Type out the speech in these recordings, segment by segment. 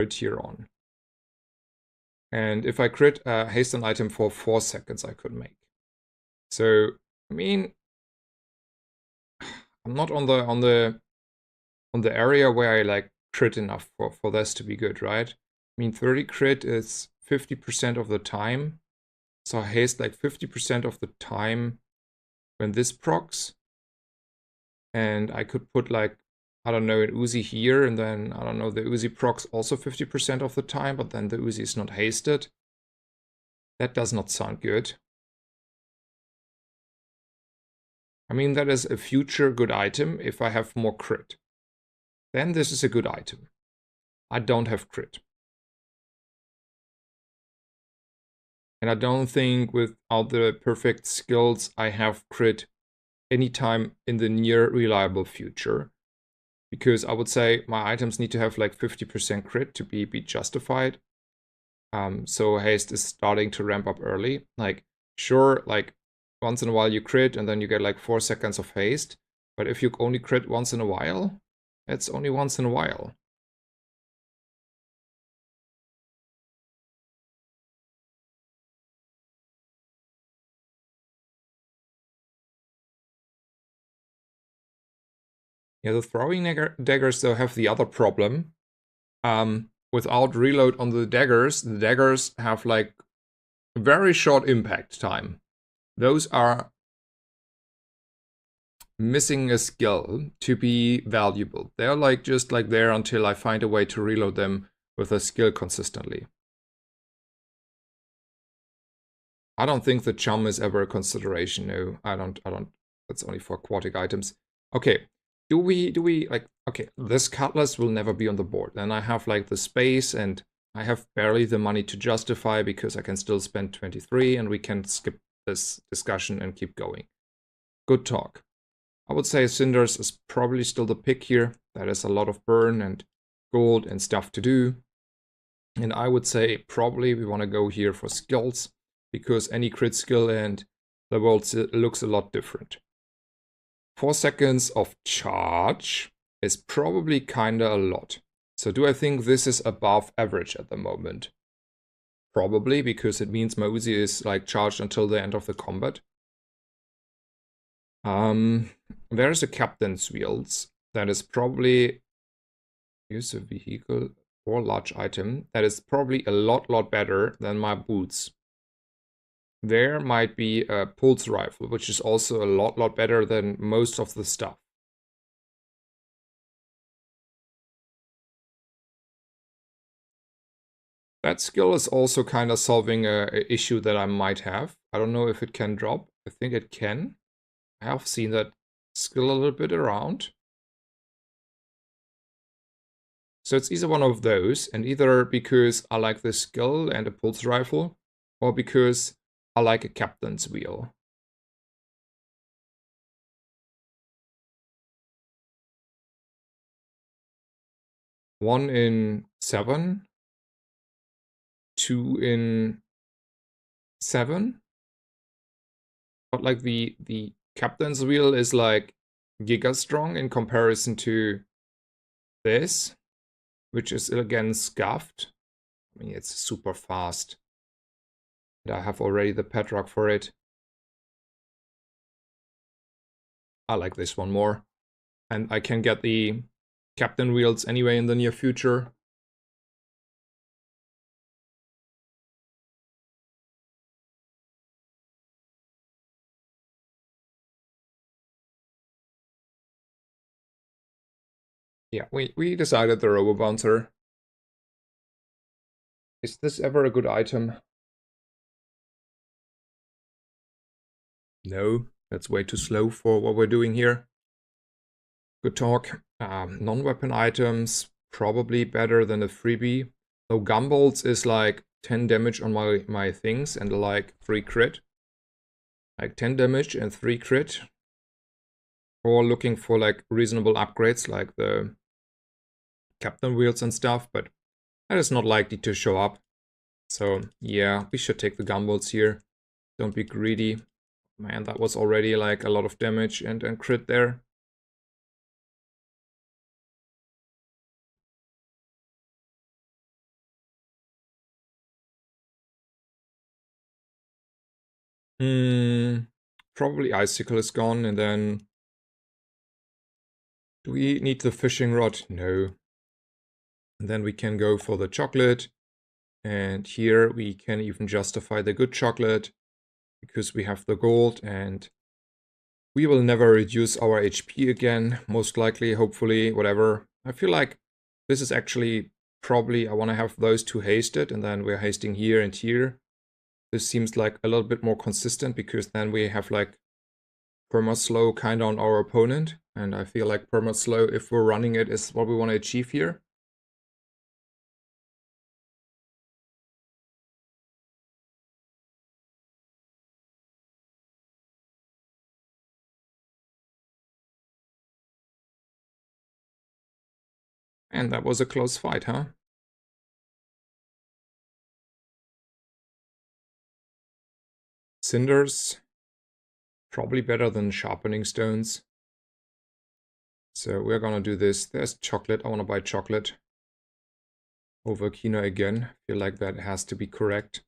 crit here on. And if I crit haste an item for 4 seconds, I could make. So, I mean, I'm not on the area where I like crit enough for this to be good, right? I mean, 30 crit is 50% of the time. So haste like 50% of the time when this procs. And I could put like, I don't know, an Uzi here, and then, I don't know, the Uzi procs also 50% of the time, but then the Uzi is not hasted. That does not sound good. I mean, that is a future good item if I have more crit. Then this is a good item. I don't have crit. And I don't think without the perfect skills I have crit anytime in the near reliable future. Because I would say my items need to have like 50% crit to be justified. So haste is starting to ramp up early. Like, sure, like once in a while you crit and then you get like 4 seconds of haste. But if you only crit once in a while, it's only once in a while. Yeah, the throwing daggers though have the other problem. Without reload on the daggers have like very short impact time. Those are missing a skill to be valuable. They're like just like there until I find a way to reload them with a skill consistently. I don't think the chum is ever a consideration. No, I don't. That's only for aquatic items. Okay. Do we like, okay, this cutlass will never be on the board. Then I have like the space and I have barely the money to justify because I can still spend 23 and we can skip this discussion and keep going. Good talk. I would say Cinders is probably still the pick here. That is a lot of burn and gold and stuff to do. And I would say probably we want to go here for skills because any crit skill and the world looks a lot different. 4 seconds of charge is probably kinda a lot. So do I think this is above average at the moment? Probably, because it means my Uzi is like charged until the end of the combat. There's a captain's wheels. That is probably use a vehicle or large item. That is probably a lot better than my boots. There might be a pulse rifle, which is also a lot better than most of the stuff. That skill is also kind of solving a issue that I might have. I don't know if it can drop. I think it can. I have seen that skill a little bit around. So it's either one of those, and either because I like the skill and a pulse rifle, or because I like a captain's wheel. One in 7. 2 in 7. But like the captain's wheel is like giga strong in comparison to this, which is again scuffed. I mean, it's super fast. And I have already the pet rock for it. I like this one more. And I can get the captain wheels anyway in the near future. Yeah, we decided the Robo Bouncer. Is this ever a good item? No, that's way too slow for what we're doing here. Good talk. Non-weapon items, probably better than a freebie. Though Gumbolts is like 10 damage on my things and like 3 crit. Like 10 damage and 3 crit. Or looking for like reasonable upgrades like the captain wheels and stuff, but that is not likely to show up. So yeah, we should take the Gumbolts here. Don't be greedy. Man, that was already like a lot of damage and crit there. Probably icicle is gone, and then do we need the fishing rod? No. And then we can go for the chocolate. And here we can even justify the good chocolate because we have the gold, and we will never reduce our HP again, most likely, hopefully, whatever. I feel like this is actually probably, I want to have those two hasted, and then we're hasting here and here. This seems like a little bit more consistent because then we have like perma-slow kind of on our opponent. And I feel like perma-slow, if we're running it, is what we want to achieve here. And that was a close fight, huh? Cinders, probably better than sharpening stones. So we're gonna do this. There's chocolate. I want to buy chocolate over quinoa again. Feel like that has to be correct.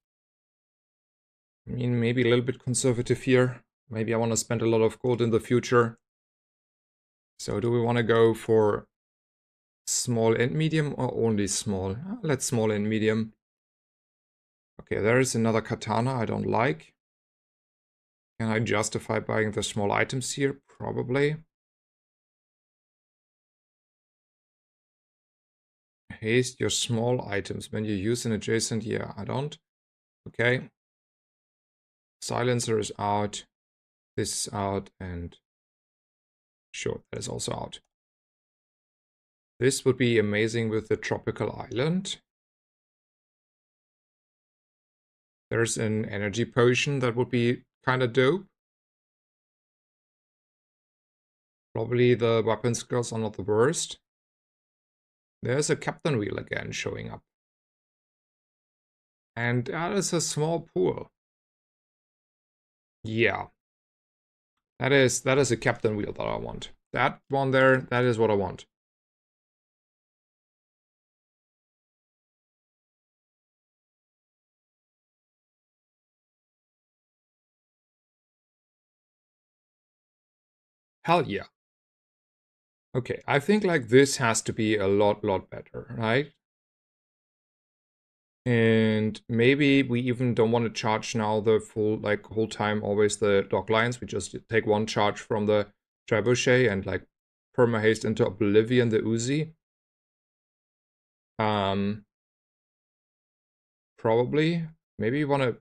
I mean, maybe a little bit conservative here. Maybe I want to spend a lot of gold in the future. So do we want to go for small and medium or only small? Let's small and medium. Okay, there is another katana I don't like. Can I justify buying the small items here? Probably. Haste your small items when you use an adjacent. Yeah, I don't. Okay. Silencer is out. This is out, and sure, that is also out. This would be amazing with the tropical island. There's an energy potion that would be kind of dope. Probably the weapon skills are not the worst. There's a captain wheel again showing up. And that is a small pool. Yeah. That is a captain wheel that I want. That one there, that is what I want. Hell yeah. Okay, I think like this has to be a lot better, right? And maybe we even don't want to charge now the full, like, whole time always the dog lions. We just take one charge from the trebuchet and like perma haste into oblivion the Uzi. Probably. Maybe we want to.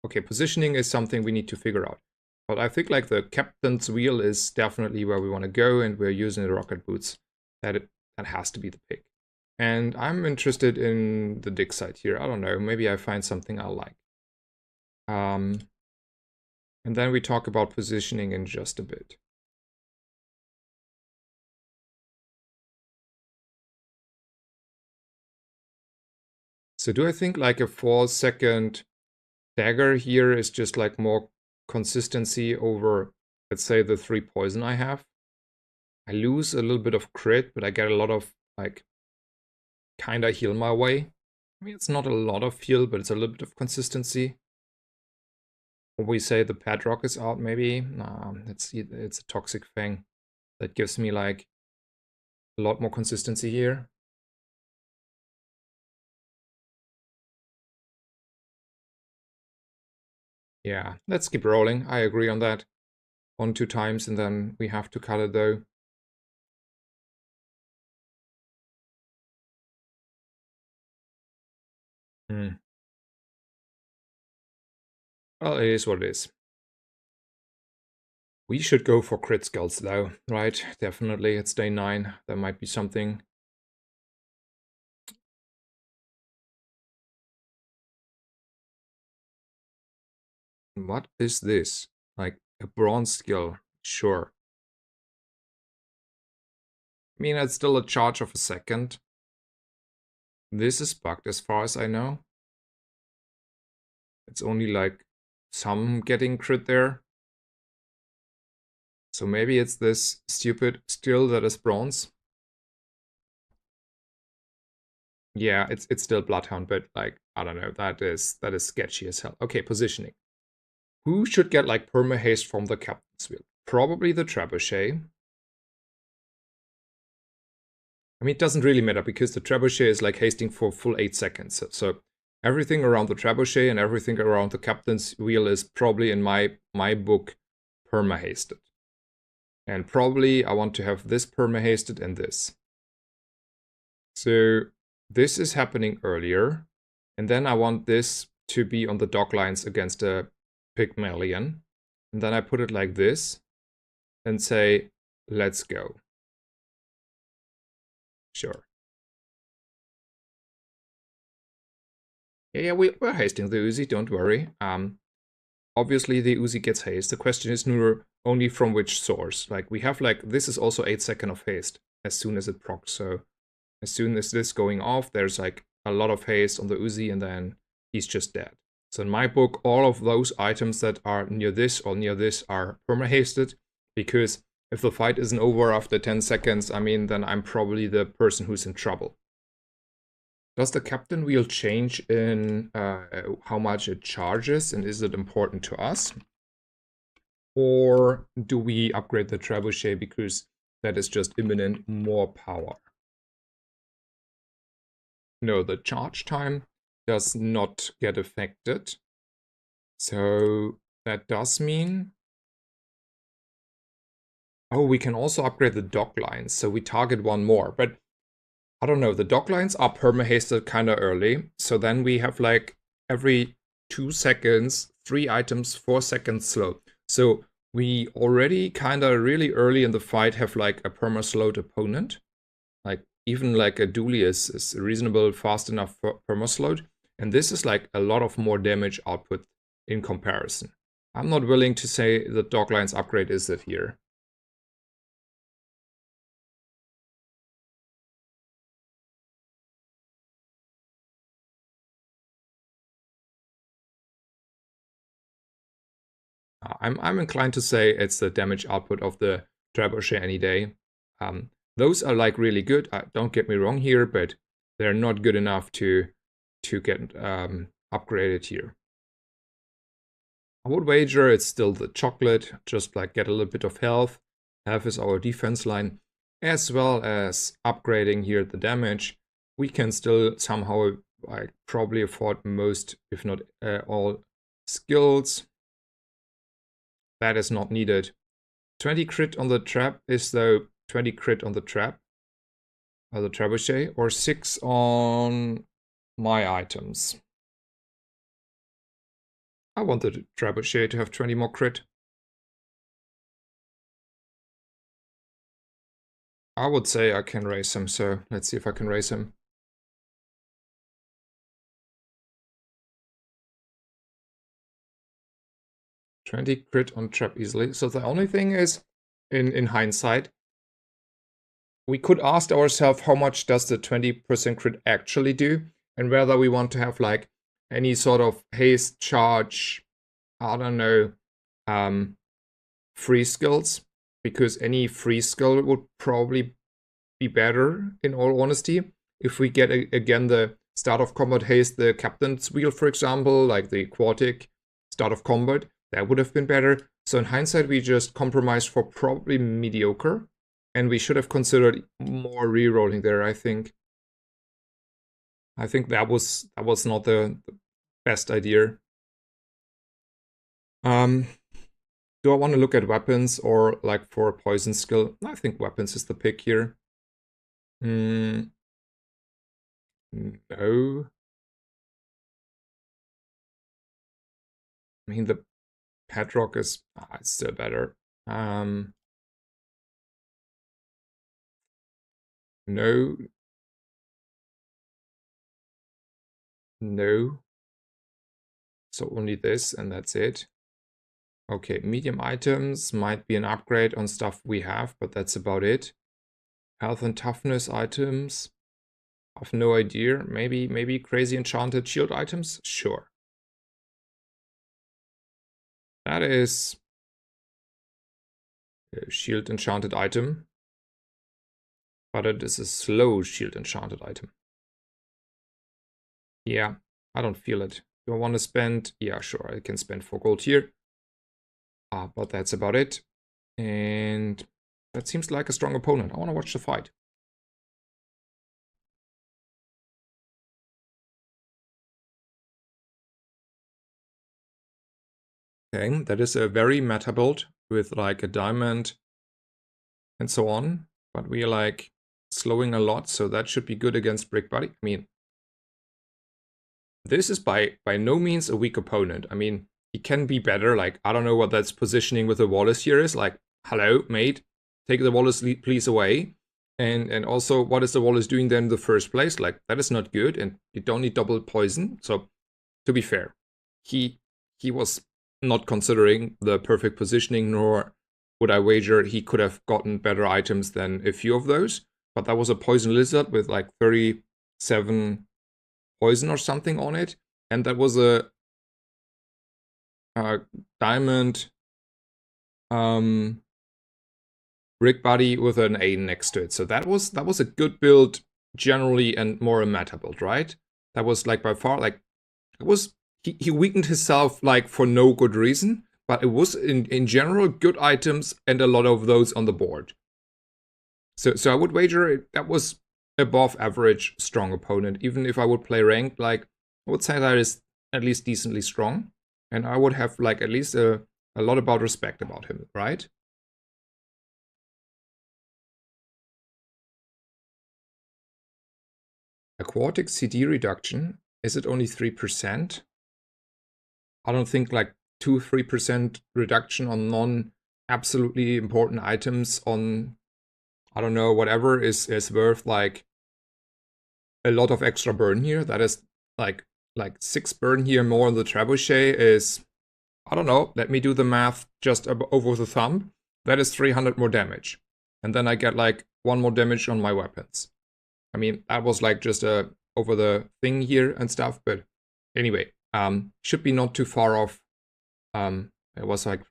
Okay, positioning is something we need to figure out. But I think like the captain's wheel is definitely where we want to go, and we're using the rocket boots. That has to be the pick. And I'm interested in the dig site here. I don't know. Maybe I find something I like. And then we talk about positioning in just a bit. So do I think like a 4-second dagger here is just like more consistency over, let's say, the 3 poison I have? I lose a little bit of crit, but I get a lot of like kind of heal my way. I mean, it's not a lot of heal, but it's a little bit of consistency. Or we say the padrock is out, maybe. Nah, it's a toxic thing that gives me like a lot more consistency here. Yeah, let's keep rolling. I agree on that. 1-2 times, and then we have to cut it though. Hmm. Well, it is what it is. We should go for crit skills though, right? Definitely, it's day 9. There might be something. What is this? Like a bronze skill, sure. I mean, it's still a charge of a second. This is bugged as far as I know. It's only like some getting crit there. So maybe it's this stupid skill that is bronze. Yeah, it's still Bloodhound, but like, I don't know, that is sketchy as hell. Okay, positioning. Who should get like perma haste from the captain's wheel? Probably the trebuchet. I mean, it doesn't really matter because the trebuchet is like hasting for full 8 seconds. So everything around the trebuchet and everything around the captain's wheel is probably in my book perma hasted. And probably I want to have this perma hasted and this. So this is happening earlier. And then I want this to be on the dock lines against a Pygmalion. And then I put it like this and say, let's go. Sure. Yeah, we're hasting the Uzi, don't worry. Obviously the Uzi gets haste. The question is only from which source. Like we have like, this is also 8 seconds of haste as soon as it procs. So as soon as this going off, there's like a lot of haste on the Uzi and then he's just dead. So in my book, all of those items that are near this or near this are perma-hasted, because if the fight isn't over after 10 seconds, I mean, then I'm probably the person who's in trouble. Does the captain wheel change in how much it charges, and is it important to us? Or do we upgrade the trebuchet because that is just imminent more power? No, the charge time does not get affected. So that does mean... Oh, we can also upgrade the dock lines, so we target one more. But I don't know, the dock lines are perma-hasted kind of early. So then we have like every 2 seconds, 3 items, 4 seconds slow. So we already kind of really early in the fight have like a perma-slowed opponent. Like even like a dually is reasonable, fast enough for perma-slowed. And this is like a lot of more damage output in comparison. I'm not willing to say the dock lines upgrade is it here. I'm inclined to say it's the damage output of the trebuchet any day. Those are like really good. Don't get me wrong here, but they're not good enough to get upgraded here. I would wager it's still the chocolate, just like get a little bit of health. Health is our defense line, as well as upgrading here the damage. We can still somehow like probably afford most, if not all, skills. That is not needed. 20 crit on the trap is though 20 crit on the trap, or the trebuchet, or 6 on my items. I want the trebuchet to have 20 more crit. I would say I can raise him, so let's see if I can raise him. $20 crit on trap easily. So the only thing is, in hindsight, we could ask ourselves how much does the 20% crit actually do, and whether we want to have like any sort of haste charge, I don't know, free skills, because any free skill would probably be better, in all honesty. If we get again the start of combat haste, the captain's wheel, for example, like the aquatic start of combat, that would have been better. So in hindsight, we just compromised for probably mediocre, and we should have considered more re-rolling there, I think. I think that was not the best idea. Do I want to look at weapons or like for a poison skill? I think weapons is the pick here. No. I mean, the Padrock is it's still better. No. No. So only this and that's it. Okay, medium items might be an upgrade on stuff we have, but that's about it. Health and toughness items. I've no idea. Maybe crazy enchanted shield items? Sure. That is a shield enchanted item. But it is a slow shield enchanted item. Yeah, I don't feel it. Do I want to spend? Yeah, sure, I can spend 4 gold here. But that's about it. And that seems like a strong opponent. I want to watch the fight. Okay, that is a very meta build with like a diamond and so on. But we are like slowing a lot, so that should be good against Brick Body. I mean, this is by no means a weak opponent. I mean, he can be better. Like, I don't know what that's positioning with the Wallace here is. Like, hello, mate, take the Wallace please away. And also, what is the Wallace doing there in the first place? Like, that is not good, and you don't need double poison. So, to be fair, he was not considering the perfect positioning, nor would I wager he could have gotten better items than a few of those. But that was a poison lizard with like 37 poison or something on it, and that was a diamond brick body with an A next to it. So that was a good build generally, and more a meta build, right? That was like by far like it was he weakened himself like for no good reason, but it was in general good items and a lot of those on the board. So I would wager that was above average strong opponent. Even if I would play ranked, like I would say that is at least decently strong, and I would have like at least a lot about respect about him, right? Aquatic CD reduction, is it only 3%? I don't think like 2-3% reduction on non-absolutely important items on, I don't know, whatever is worth like a lot of extra burn here. That is like 6 burn here more on the trebuchet is, I don't know, let me do the math just over the thumb. That is 300 more damage. And then I get like 1 more damage on my weapons. I mean, that was like just over the thing here and stuff, but anyway, should be not too far off. It was like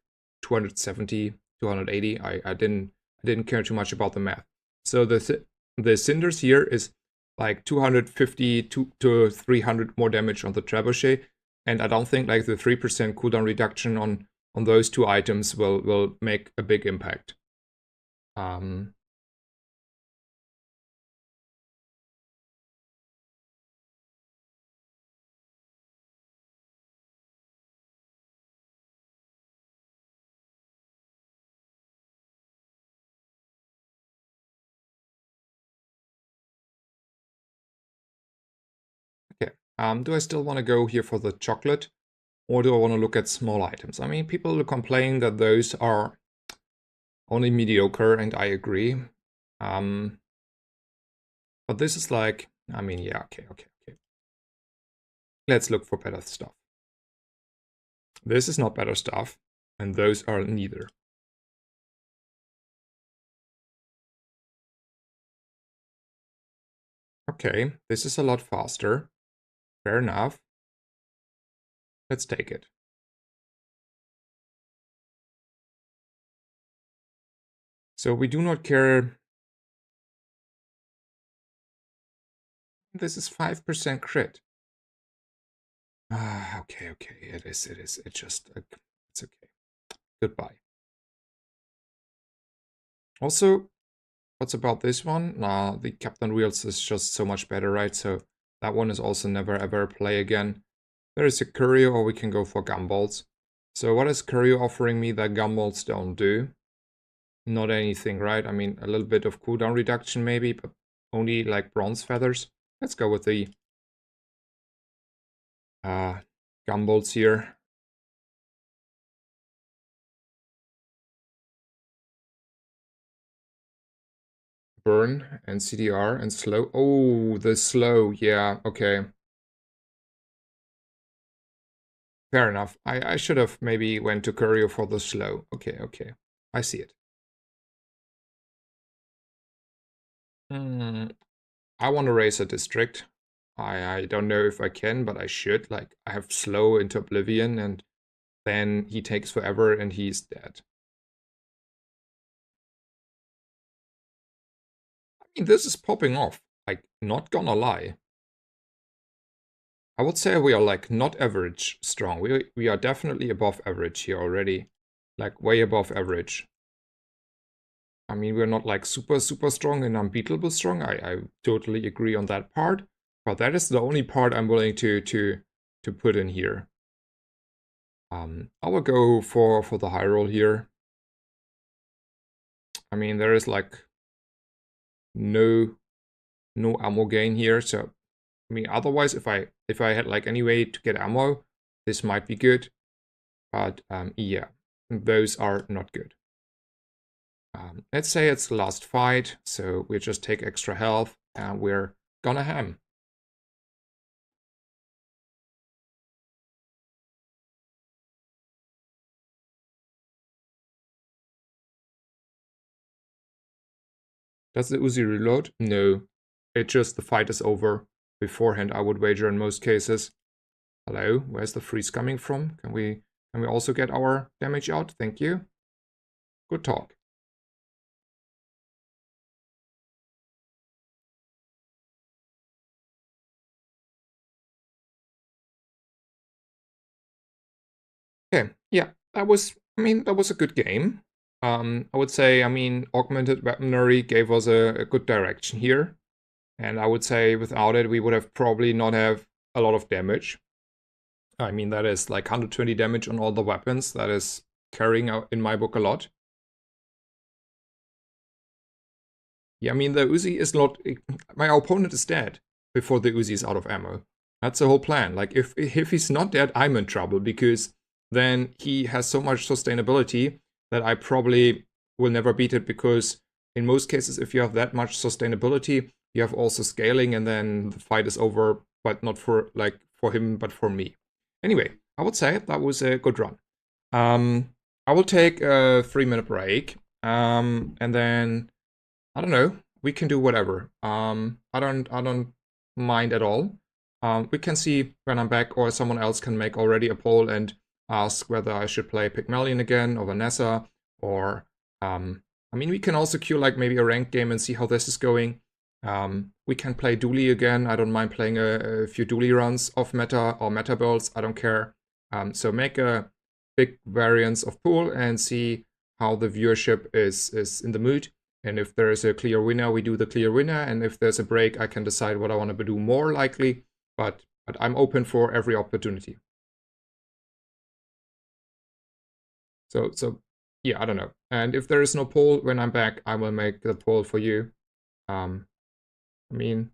270, 280. I didn't care too much about the math. So the cinders here is like 250 to 300 more damage on the trebuchet, and I don't think like the 3% cooldown reduction on those two items will make a big impact. Okay. Do I still want to go here for the chocolate, or do I want to look at small items? I mean, people complain that those are only mediocre, and I agree. But this is like, I mean, yeah, okay. Let's look for better stuff. This is not better stuff, and those are neither. Okay, this is a lot faster. Fair enough. Let's take it. So we do not care. This is 5% crit. Okay. It is. It's just, it's okay. Goodbye. Also, what's about this one? Nah, the Captain Wheels is just so much better, right? So that one is also never ever play again. There is a Courier, or we can go for Gumballs. So what is Courier offering me that Gumballs don't do? Not anything, right? I mean, a little bit of cooldown reduction maybe, but only like bronze feathers. Let's go with the Gumballs here. Burn and CDR and slow. Oh, the slow. Yeah, okay. Fair enough. I should have maybe went to Courier for the slow. Okay. I see it. I want to raise a district. I don't know if I can, but I should. Like, I have slow into Oblivion, and then he takes forever and he's dead. I mean, this is popping off. Like, not gonna lie. I would say we are like not average strong. We are definitely above average here already. like way above average. I mean, we're not like super, super strong and unbeatable strong. I totally agree on that part. But that is the only part I'm willing to put in here. I will go for the high roll here. I mean, there is like no ammo gain here, so I mean, otherwise, if I had like any way to get ammo, this might be good. But yeah, those are not good. Let's say it's the last fight, so we just take extra health and we're gonna ham. Does the Uzi reload? No. It's just the fight is over beforehand, I would wager in most cases. Hello, where's the freeze coming from? Can we also get our damage out? Thank you. Good talk. Okay, yeah, that was, I mean, that was a good game. I would say, I mean, augmented weaponry gave us a good direction here. And I would say without it, we would have probably not have a lot of damage. I mean, that is like 120 damage on all the weapons. That is carrying out in my book a lot. Yeah, I mean, the Uzi is not... My opponent is dead before the Uzi is out of ammo. That's the whole plan. Like, if he's not dead, I'm in trouble, because then he has so much sustainability that I probably will never beat it, because in most cases, if you have that much sustainability, you have also scaling, and then the fight is over, but not for, like, for him, but for me. Anyway, I would say that was a good run. I will take a 3-minute break, and then I don't know. We can do whatever. I don't mind at all. We can see when I'm back, or someone else can make already a poll and ask whether I should play Pygmalion again or Vanessa, or I mean, we can also queue like maybe a ranked game and see how this is going. We can play dually again. I don't mind playing a few dually runs off meta or meta builds. I don't care. So make a big variance of pool and see how the viewership is in the mood. And if there is a clear winner, we do the clear winner. And if there's a break, I can decide what I want to do more likely. But I'm open for every opportunity. So yeah, I don't know. And if there is no poll when I'm back, I will make the poll for you. I mean,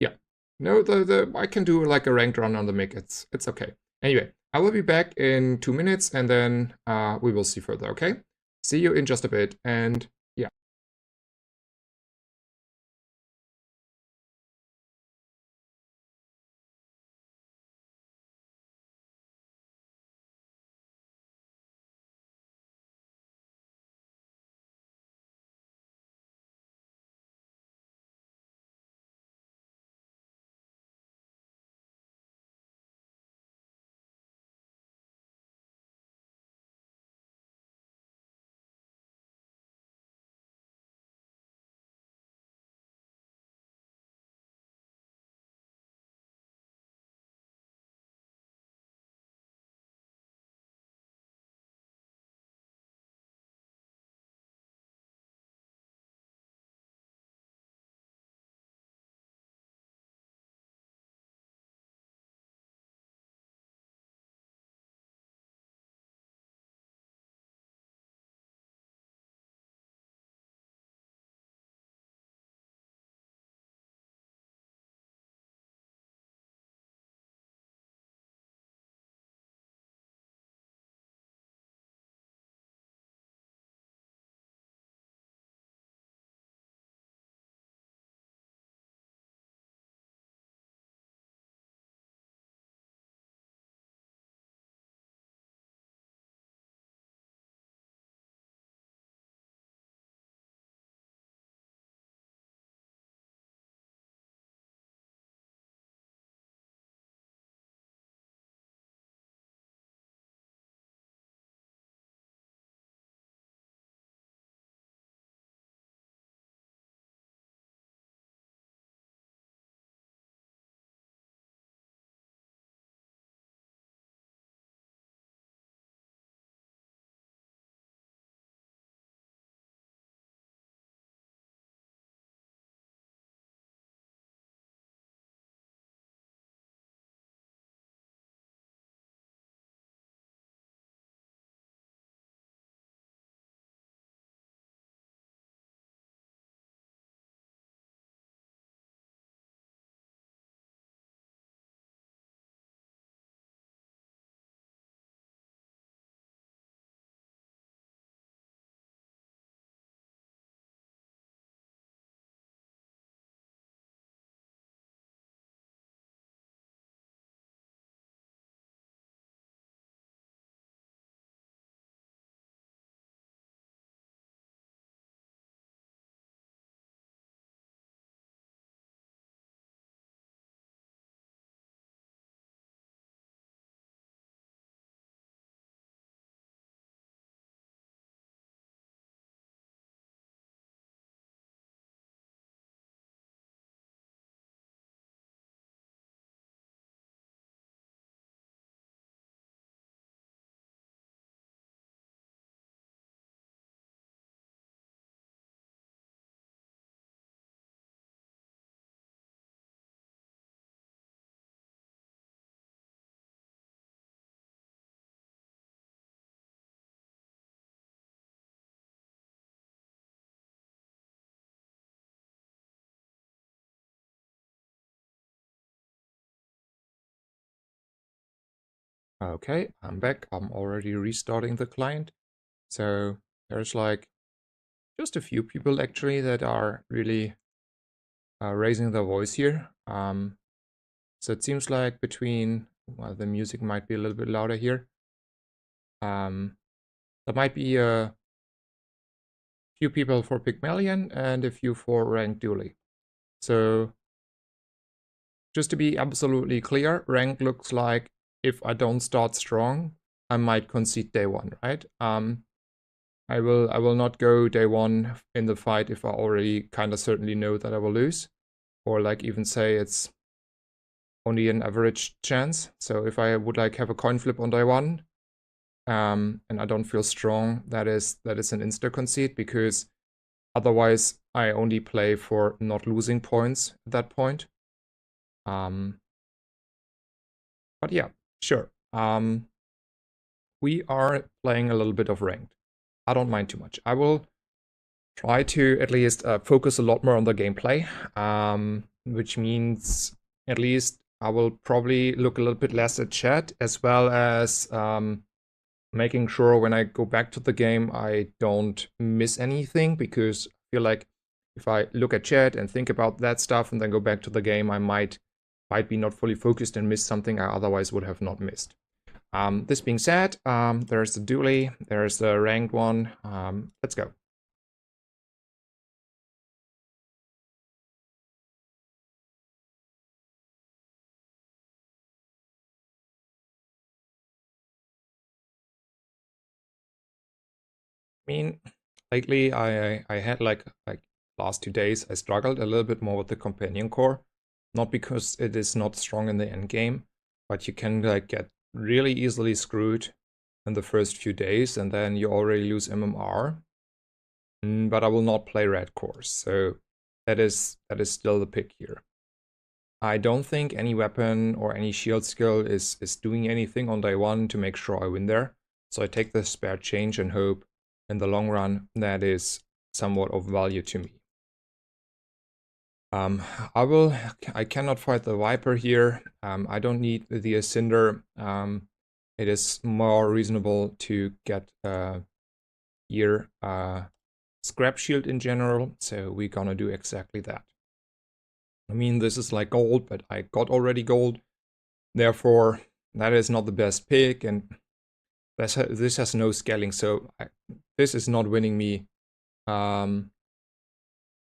yeah. No, the I can do like a ranked run on the mic. It's okay. Anyway, I will be back in 2 minutes, and then we will see further. Okay. See you in just a bit, and yeah. Okay, I'm back. I'm already restarting the client. So there's like just a few people actually that are really raising their voice here. So it seems like between, well, the music might be a little bit louder here. There might be a few people for Pygmalion and a few for Rank Dually. So just to be absolutely clear, Rank looks like if I don't start strong, I might concede day one, right? I will not go day one in the fight if I already kind of certainly know that I will lose, or like even say it's only an average chance. So if I would like have a coin flip on day one, and I don't feel strong, that is an insta concede, because otherwise I only play for not losing points at that point. But yeah, sure. We are playing a little bit of ranked. I don't mind too much. I will try to at least focus a lot more on the gameplay, which means at least I will probably look a little bit less at chat, as well as making sure when I go back to the game I don't miss anything, because I feel like if I look at chat and think about that stuff and then go back to the game, I might be not fully focused and miss something I otherwise would have not missed. This being said, there's the dually, there's the ranked one. Let's go. I mean, lately I had like last 2 days I struggled a little bit more with the companion core, not because it is not strong in the end game, but you can like get really easily screwed in the first few days, and then you already lose MMR. But I will not play red cores, so that is still the pick here. I don't think any weapon or any shield skill is doing anything on day one to make sure I win there. So I take the spare change and hope in the long run that is somewhat of value to me. I cannot fight the Viper here. I don't need the Ascinder. It is more reasonable to get here scrap shield in general, so we're gonna do exactly that. I mean, this is like gold, but I got already gold. Therefore, that is not the best pick, and this has no scaling, so this is not winning me